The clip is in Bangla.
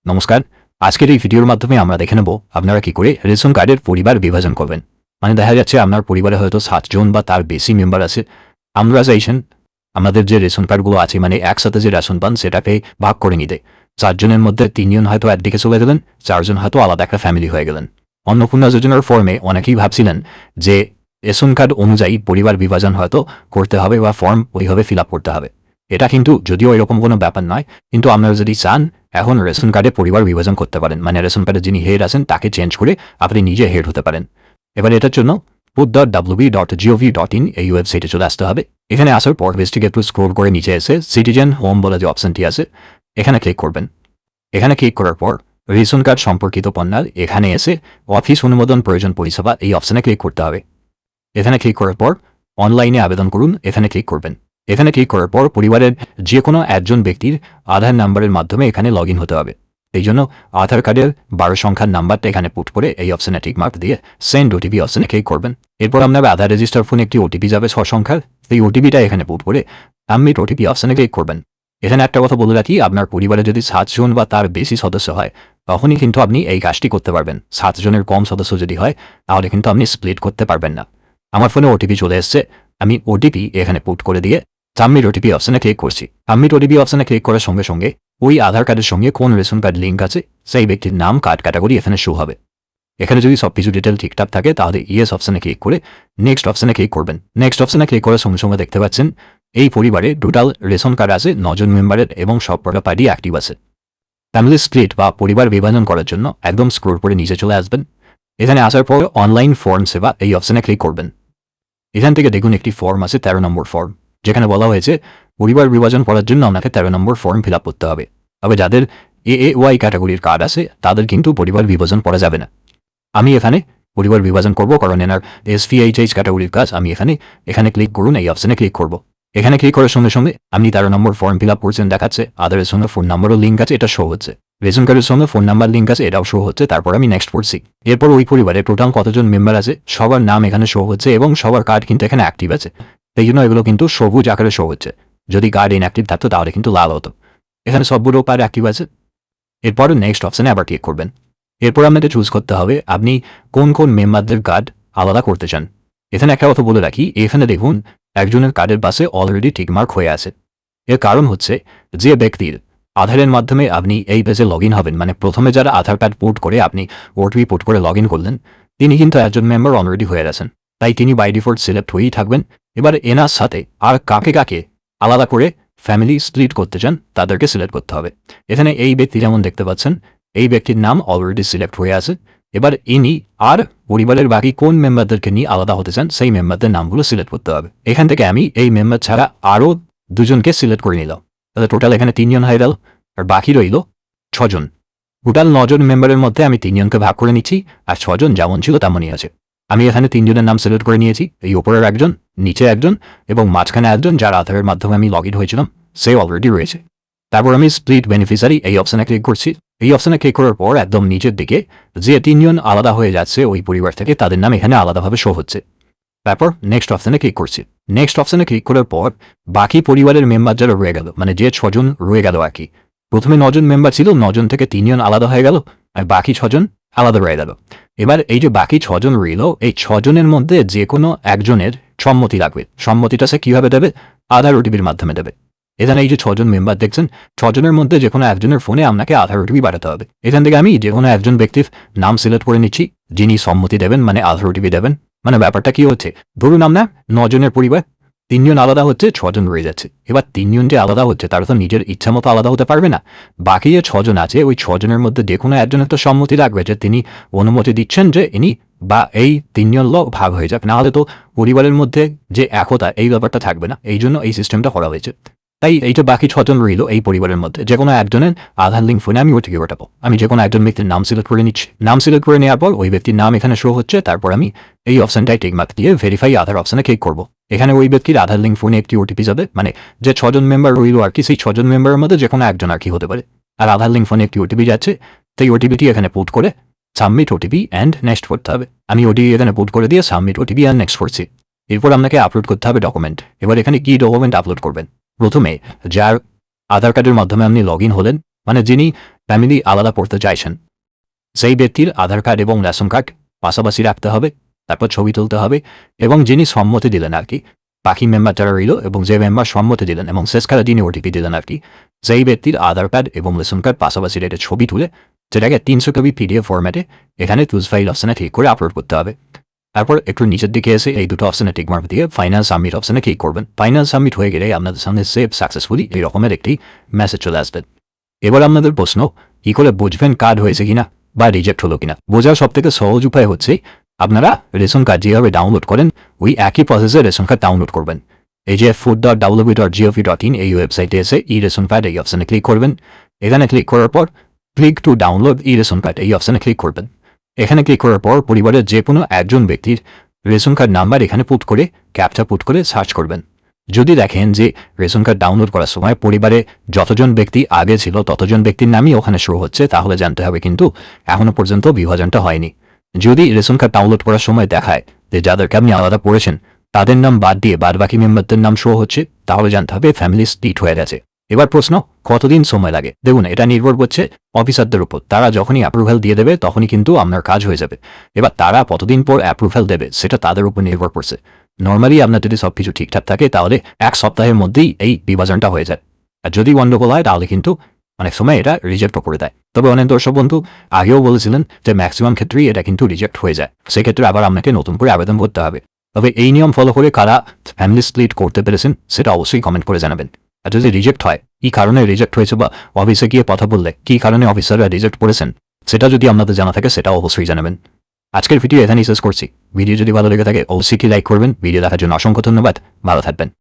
নমস্কার। আজকের এই ভিডিওর মাধ্যমে আমরা দেখে নেব আপনারা কি করে রেশন কার্ডের পরিবার বিভাজন করবেন। মানে দেখা যাচ্ছে আপনার পরিবারে হয়তো 7 জন বা তার বেশি মেম্বার আছে। আমরা চাইছেন আমাদের যে রেশন কার্ডগুলো আছে মানে একসাথে যে রেশন পান সেটাকে ভাগ করে নিতে। 4 জনের মধ্যে 3 জন হয়তো একদিকে চলে গেলেন, 4 জন হয়তো আলাদা একটা ফ্যামিলি হয়ে গেলেন। অন্নপূর্ণা যোজনার ফর্মে অনেকেই ভাবছিলেন যে রেশন কার্ড অনুযায়ী পরিবার বিভাজন হয়তো করতে হবে বা ফর্ম ওইভাবে ফিল আপ করতে হবে। এটা কিন্তু যদিও এরকম কোনো ব্যাপার নয়, কিন্তু আপনারা যদি চান এখন রেশন কার্ডে পরিবার বিভাজন করতে পারেন। মানে রেশন কার্ডে যিনি হেড আছেন তাকে চেঞ্জ করে আপনি নিজে হেড হতে পারেন। এবার এটার জন্য put.wb.gov.in এই ওয়েবসাইটে চলে আসতে হবে। এখানে আসার পর বেস্টিকে একটু স্ক্রোল করে নিচে এসে সিটিজেন হোম বলে যে অপশনটি আছে এখানে ক্লিক করবেন। এখানে ক্লিক করার পর রেশন কার্ড সম্পর্কিত পণ্যার এখানে এসে অফিস অনুমোদন প্রয়োজন পরিষেবা এই অপশনে ক্লিক করতে হবে। এখানে ক্লিক করার পর অনলাইনে আবেদন করুন এখানে ক্লিক করবেন। এখানে ক্লিক করার পর পরিবারের যে কোনো একজন ব্যক্তির আধার নাম্বারের মাধ্যমে এখানে লগ ইন হতে হবে। এই জন্য আধার কার্ডের 12 সংখ্যার নাম্বারটা এখানে পুট করে এই অপশনে টিকমার্ক দিয়ে সেন্ড ওটিপি অপশনে ক্লিক করবেন। এরপর আপনার আধার রেজিস্টার ফোনে একটি ওটিপি যাবে 6 সংখ্যার, সেই ওটিপিটা এখানে পুট করে সাবমিট ওটিপি অপশনে ক্লিক করবেন। এখানে একটা কথা বলে রাখি, আপনার পরিবারে যদি 7 জন বা তার বেশি সদস্য হয় তখনই কিন্তু আপনি এই কাজটি করতে পারবেন। 7 জনের কম সদস্য যদি হয় তাহলে কিন্তু আপনি স্প্লিট করতে পারবেন না। আমার ফোনে ওটিপি চলে এসছে, আমি ওটিপি এখানে পুট করে দিয়ে সাবমিট ওটিপি অপশনে ক্লিক করছি। সাবমিট ওটিপি অপশনে ক্লিক করার সঙ্গে সঙ্গে ওই আধার কার্ডের সঙ্গে কোন রেশন কার্ড লিঙ্ক আছে সেই ব্যক্তির নাম কার্ড ক্যাটাগরি এখানে শো হবে। এখানে যদি সবকিছু ডিটেল ঠিকঠাক থাকে তাহলে ইয়েস অপশনে ক্লিক করে নেক্সট অপশনে ক্লিক করবেন। নেক্সট অপশনে ক্লিক করার সঙ্গে সঙ্গে দেখতে পাচ্ছেন এই পরিবারে টোটাল রেশন কার্ড আছে 9 জন মেম্বারের এবং সব কটা পার্টি অ্যাক্টিভ আছে। ফ্যামিলি স্প্লিট বা পরিবার বিভাজন করার জন্য একদম স্ক্রল করে নিচে চলে আসবেন। এখানে আসার পর অনলাইন ফর্ম সেবা এই অপশনে ক্লিক করবেন। এখান থেকে দেখুন একটি ফর্ম আছে 13 নম্বর ফর্ম, যেখানে বলা হয়েছে পরিবার বিভাজন করার জন্য আপনাকে 13 নম্বর ফর্ম ফিল আপ করতে হবে। তবে যাদের AAY ক্যাটাগরির কার্ড আছে তাদের কিন্তু পরিবার বিভাজন করা যাবে না। আমি এখানে পরিবার বিভাজন করব কারণ এনার SPHH ক্যাটাগরির কাজ। আমি এখানে ক্লিক করুন, এই অপশনে ক্লিক করব। এখানে ক্লিক করার সঙ্গে সঙ্গে আপনি 13 নম্বর ফর্ম ফিল আপ করছেন দেখাচ্ছে, আধারের সঙ্গে ফোন নাম্বারও লিঙ্ক আছে এটা শো হচ্ছে, রেশন কার্ডের সঙ্গে ফোন নাম্বার লিঙ্ক আছে এটাও শো হচ্ছে। তারপর আমি নেক্সট করছি। এরপর ওই পরিবারে টোটাল কতজন মেম্বার আছে সবার নাম এখানে শো হচ্ছে এবং সবার কার্ড কিন্তু এখানে অ্যাক্টিভ আছে। সেই জন্য এগুলো কিন্তু সবুজ আকারে শো হচ্ছে। যদি কার্ড ইনঅ্যাক্টিভ থাকতো তাহলে কিন্তু লাল হতো। এখানে সবগুলো কার্ড অ্যাক্টিভ আছে। এরপর নেক্সট অপশনে আবার ক্লিক করবেন। এরপর আপনাকে চুজ করতে হবে আপনি কোন কোন মেম্বারদের কার্ড আলাদা করতে চান। এখানে একটা কথা বলে রাখি, এখানে দেখুন একজনের কার্ডের পাশে অলরেডি টিকমার্ক হয়ে আছে। এর কারণ হচ্ছে যে ব্যক্তির আধারের মাধ্যমে আপনি এই পেজে লগ ইন হবেন, মানে প্রথমে যারা আধার কার্ড পোর্ট করে আপনি ওটিপি পোর্ট করে লগ ইন করলেন তিনি কিন্তু একজন মেম্বার অলরেডি হয়ে গেছেন, তাই তিনি বাই ডিফল্ট সিলেক্ট হয়েই থাকবেন। এবার এনার সাথে আর কাকে কাকে আলাদা করে ফ্যামিলি স্প্লিট করতে চান তাদেরকে সিলেক্ট করতে হবে। এখানে এই ব্যক্তি যেমন দেখতে পাচ্ছেন এই ব্যক্তির নাম অলরেডি সিলেক্ট হয়ে আছে। এবার ইনি আর পরিবারের বাকি কোন মেম্বারদেরকে নিয়ে আলাদা হতে চান সেই মেম্বারদের নামগুলো সিলেক্ট করতে হবে। এখান থেকে আমি এই মেম্বার ছাড়া আরও 2 জনকে সিলেক্ট করে নিলাম। তাহলে টোটাল এখানে 3 জন হয়ে গেল, আর বাকি রইল 6 জন। টোটাল 9 জন মেম্বারের মধ্যে আমি 3 জনকে ভাগ করে নিচ্ছি, আর 6 জন যেমন ছিল তেমনই আছে। আমি এখানে 3 জনের নাম সিলেক্ট করে নিয়েছি, এই ওপরের একজন, নিচে একজন এবং মাঝখানে একজন যার আধারের মাধ্যমে আমি লগ ইন হয়েছিলাম সে অলরেডি রয়েছে। তারপর আমি স্প্লিট বেনিফিশিয়ারি এই অপশনে ক্লিক করছি। এই অপশনে ক্লিক করার পর একদম নিচের দিকে যে 3 জন আলাদা হয়ে যাচ্ছে ওই পরিবার থেকে তাদের নাম এখানে আলাদাভাবে শো হচ্ছে। তারপর নেক্সট অপশনে ক্লিক করছি। নেক্সট অপশনে ক্লিক করার পর বাকি পরিবারের মেম্বার যারা রয়ে গেল, মানে যে 6 জন রয়ে গেল আর কি, প্রথমে 9 জন মেম্বার ছিল, 9 জন থেকে 3 জন আলাদা হয়ে গেল আর বাকি 6 জন আলাদা রয়ে গেল। এবার এই যে বাকি 6 জন রইল, এই 6 জনের মধ্যে যে কোনো একজনের সম্মতি লাগবে। সম্মতিটা সে কীভাবে দেবে? আধার ওটিপির মাধ্যমে দেবে। এখানে এই যে 6 জন মেম্বার দেখছেন, 6 জনের মধ্যে যে কোনো একজনের ফোনে আপনাকে আধার ওটিপি পাঠাতে হবে। এখান থেকে আমি যে কোনো একজন ব্যক্তির নাম সিলেক্ট করে নিচ্ছি যিনি সম্মতি দেবেন, মানে আধার ওটিপি দেবেন। মানে ব্যাপারটা কি হচ্ছে, ধরুন আপনার 9 জনের পরিবার, 3 জন আলাদা হচ্ছে, 6 জন রয়ে যাচ্ছে। এবার 3 জন যে আলাদা হচ্ছে তারা তো নিজের ইচ্ছা মতো আলাদা হতে পারবে না। বাকি যে 6 জন আছে ওই 6 জনের মধ্যে যে কোনো একজনের তো সম্মতি লাগবে যে তিনি অনুমতি দিচ্ছেন যে ইনি বা এই 3 জন লোক ভাগ হয়ে যাক, নাহলে তো পরিবারের মধ্যে যে একতা এই ব্যাপারটা থাকবে না। এই জন্য এই সিস্টেমটা করা হয়েছে। তাই এইটা বাকি 6 জন রইল এই পরিবারের মধ্যে যে কোনো একজনের আধার লিঙ্ক ফোনে আমি ওটিপি পাঠাবো। আমি যে কোনো একজন ব্যক্তির নাম সিলেক্ট করে নিচ্ছি। নাম সিলেক্ট করে নেওয়ার পর ওই ব্যক্তির নাম এখানে শো হচ্ছে। তারপর আমি এই অপশনটাই টিকমার্ক দিয়ে ভেরিফাই আধার অপশনে ক্লিক করবো। এখানে ওই ব্যক্তির আধার লিঙ্ক ফোনে একটি ওটিপি যাবে, মানে যে 6 জন মেম্বার রইল আর কি, সেই 6 জন মেম্বারের মধ্যে যে কোনো একজন আর কি হতে পারে। আর আধার লিঙ্ক ফোনে একটি ওটিপি যাচ্ছে, সেই ওটিপিটি এখানে পুট করে সাবমিট ওটিপি অ্যান্ড নেক্সট করতে হবে। আমি ওটিপি এখানে পুট করে দিয়ে সাবমিট ওটিপি অ্যান্ড নেক্সট করছি। এরপর আপনাকে আপলোড করতে হবে ডকুমেন্ট। এবার এখানে কি ডকুমেন্ট আপলোড করবেন? প্রথমে যার আধার কার্ডের মাধ্যমে আপনি লগ ইন হলেন মানে যিনি ফ্যামিলি আলাদা পড়তে চাইছেন সেই ব্যক্তির আধার কার্ড এবং রেশন কার্ড পাশাপাশি রাখতে হবে, তারপর ছবি তুলতে হবে, এবং যিনি সম্মতি দিলেন আর কি, বাকি মেম্বার যারা রইল এবং যে মেম্বার সম্মতি দিলেন এবং শেষকালে যিনি ওটিপি দিলেন আর কি, সেই ব্যক্তির আধার কার্ড এবং রেশন কার্ড পাশাপাশি একটা ছবি তুলে যেটাকে 300 KB PDF ফরম্যাটে এখানে চুজ ফাইল অপশানে ক্লিক করে আপলোড করতে হবে। তারপর একটু নিচের দিকে এসে এই দুটো অপশানে টিক মার্ক দিয়ে ফাইনাল সাবমিট অপশানে ক্লিক করবেন। ফাইনাল সাবমিট হয়ে গেলে আপনাদের সামনে সেভ সাকসেসফুলি এই রকমের একটি মেসেজ চলে আসবে। এবার আপনাদের প্রশ্ন, কি করে বুঝবেন কার্ড হয়েছে কিনা বা রিজেক্ট হলো কিনা? বোঝার সব থেকে সহজ উপায় হচ্ছে আপনারা রেশন কার্ড যেভাবে ডাউনলোড করেন ওই একই প্রসেসে রেশন কার্ড ডাউনলোড করবেন। এই যে food.wb.gov.in এই ওয়েবসাইটে এসে ই রেশন কার্ড এই অপশানে ক্লিক করবেন। এখানে ক্লিক করার পর click to download E ration card এই অপশানে ক্লিক করবেন। এখানে ক্লিক করার পর পরিবারের যে কোনো একজন ব্যক্তির রেশন কার্ড নাম্বার এখানে পুট করে ক্যাপচা পুট করে সার্চ করবেন। যদি দেখেন যে রেশন কার্ড ডাউনলোড করার সময় পরিবারে যতজন ব্যক্তি আগে ছিল ততজন ব্যক্তির নামই ওখানে শো হচ্ছে, তাহলে জানতে হবে কিন্তু এখনো পর্যন্ত বিভাজনটা হয়নি। যদি রেশন কার্ড ডাউনলোড করার সময় দেখায় যে যাদেরকে আপনি আলাদা পড়েছেন তাদের নাম বাদ দিয়ে বাদবাকি মেম্বারদের নাম শো হচ্ছে, তাহলে জানতে হবে ফ্যামিলি স্প্লিট হয়ে গেছে। এবার প্রশ্ন, কতদিন সময় লাগে? দেখুন, এটা নির্ভর করছে অফিসারদের উপর। তারা যখনই অ্যাপ্রুভাল দিয়ে দেবে তখনই কিন্তু আপনার কাজ হয়ে যাবে। এবার তারা কতদিন পর অ্যাপ্রুভাল দেবে সেটা তাদের উপর নির্ভর করছে। নর্মালি আপনার যদি সব কিছু ঠিকঠাক থাকে তাহলে 1 সপ্তাহের মধ্যেই এই বিভাজনটা হয়ে যায়। আর যদি গন্ডগোল হয় তাহলে কিন্তু অনেক সময় এটা রিজেক্টও করে দেয়। তবে অনেক দর্শক বন্ধু আগেও বলেছিলেন যে ম্যাক্সিমাম ক্ষেত্রেই এটা কিন্তু রিজেক্ট হয়ে যায়, সেক্ষেত্রে আবার আপনাকে নতুন করে আবেদন করতে হবে। তবে এই নিয়ম ফলো করে কারা ফ্যামিলি স্প্লিট করতে পেরেছেন সেটা অবশ্যই কমেন্ট করে জানাবেন। আর যদি রিজেক্ট হয়, কী কারণে রিজেক্ট হয়েছে বা অফিসে গিয়ে কথা বললে কী কারণে অফিসাররা রিজেক্ট করেছেন সেটা যদি আপনাদের জানা থাকে সেটাও অবশ্যই জানাবেন। আজকের ভিডিও এখানেই শেষ করছি। ভিডিও যদি ভালো লেগে থাকে অবশ্যই লাইক করবেন। ভিডিও দেখার জন্য অসংখ্য ধন্যবাদ। ভালো থাকবেন।